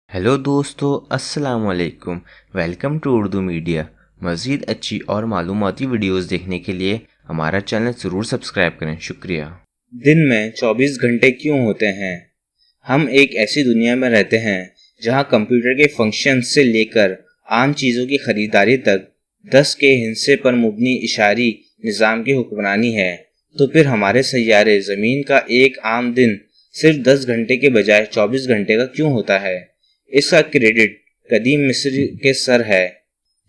Hello दोस्तों, अस्सलाम वालेकुम। Welcome to Urdu media. मज़ीद अच्छी और मालूमाती वीडियोस देखने के लिए हमारा चैनल ज़रूर सब्सक्राइब करें। शुक्रिया। दिन में 24 घंटे क्यों होते हैं? हम एक ऐसी दुनिया में रहते हैं जहां कंप्यूटर के फंक्शन से लेकर आम चीज़ों की खरीदारी तक 10 के हिस्से पर मुबनी इशारी निज़ाम की हुक्मरानी है। तो फिर हमारे सैयारे ज़मीन का एक आम दिन सिर्फ 10 घंटे के बजाय 24 घंटे का क्यों होता है? इसका क्रेडिट कदीम मिस्र के सर है।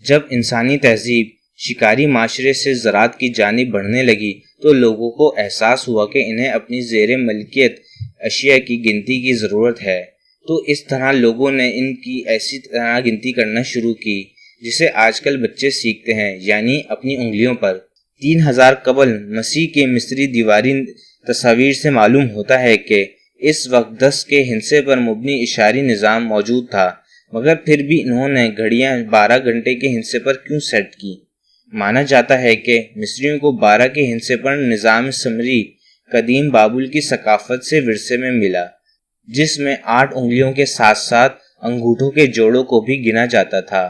जब इंसानी तहजीब शिकारी माशरे से ज़राअत की जानिब बढ़ने लगी तो लोगों को एहसास हुआ कि इन्हें अपनी ज़ेर मलकियत अशिया की गिनती की ज़रूरत है। तो इस तरह लोगों ने इनकी ऐसी तरह गिनती करना शुरू की जिसे आजकल बच्चे सीखते हैं, यानी अपनी उंगलियों पर। 3000 कबल मसीह के मिस्री दीवारी तस्वीर से मालूम होता है कि इस वक्त 10 के हिस्से पर मुबनी इशारी निज़ाम मौजूद था, मगर फिर भी इन्होंने घड़ियां 12 घंटे के हिस्से पर क्यों सेट की? माना जाता है कि मिस्रियों को 12 के हिस्से पर निज़ाम समरी कदीम बाबुल की सकाफत से विरसे में मिला, जिसमें 8 उंगलियों के साथ साथ अंगूठों के जोड़ों को भी गिना जाता था।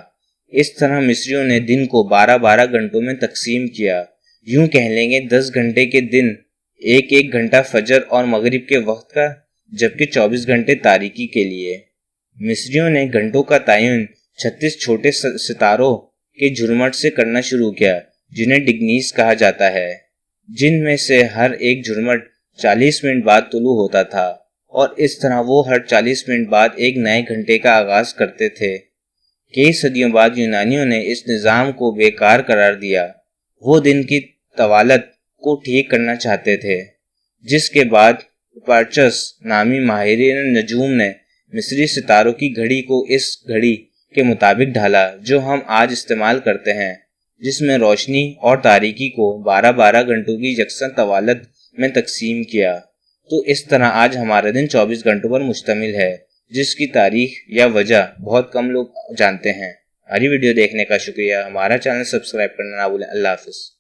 इस तरह मिस्रियों ने दिन को 12-12 घंटों में तकसीम किया। यूं कह लेंगे 10 घंटे के दिन, एक एक घंटा फजर और मगरिब के वक्त का, जबकि 24 घंटे तारीकी के लिए। मिस्रियों ने घंटों का तयन 36 छोटे सितारों के झुरमट से करना शुरू किया, जिन्हें डिग्नीज कहा जाता है, जिनमें से हर एक झुरमट 40 मिनट बाद तुलू होता था, और इस तरह वो हर 40 मिनट बाद एक नए घंटे का आगाज करते थे। कई सदियों बाद यूनानियों ने इस निज़ाम को बेकार करार दिया। वो दिन की तवालत को ठीक करना चाहते थे, जिसके बाद हिपार्चस नामी माहिरीन नजूम ने मिस्री सितारों की घड़ी को इस घड़ी के मुताबिक ढाला जो हम आज इस्तेमाल करते हैं, जिसमें रोशनी और तारीकी को 12-12 घंटों की यकसन तवालत में तकसीम किया। तो इस तरह आज हमारा दिन 24 घंटों पर मुश्तमिल है, जिसकी तारीख या वजह बहुत कम लोग जानते हैं। हमारी वीडियो देखने का शुक्रिया। हमारा चैनल सब्सक्राइब करना ना भूलें। अल्लाह हाफिज़।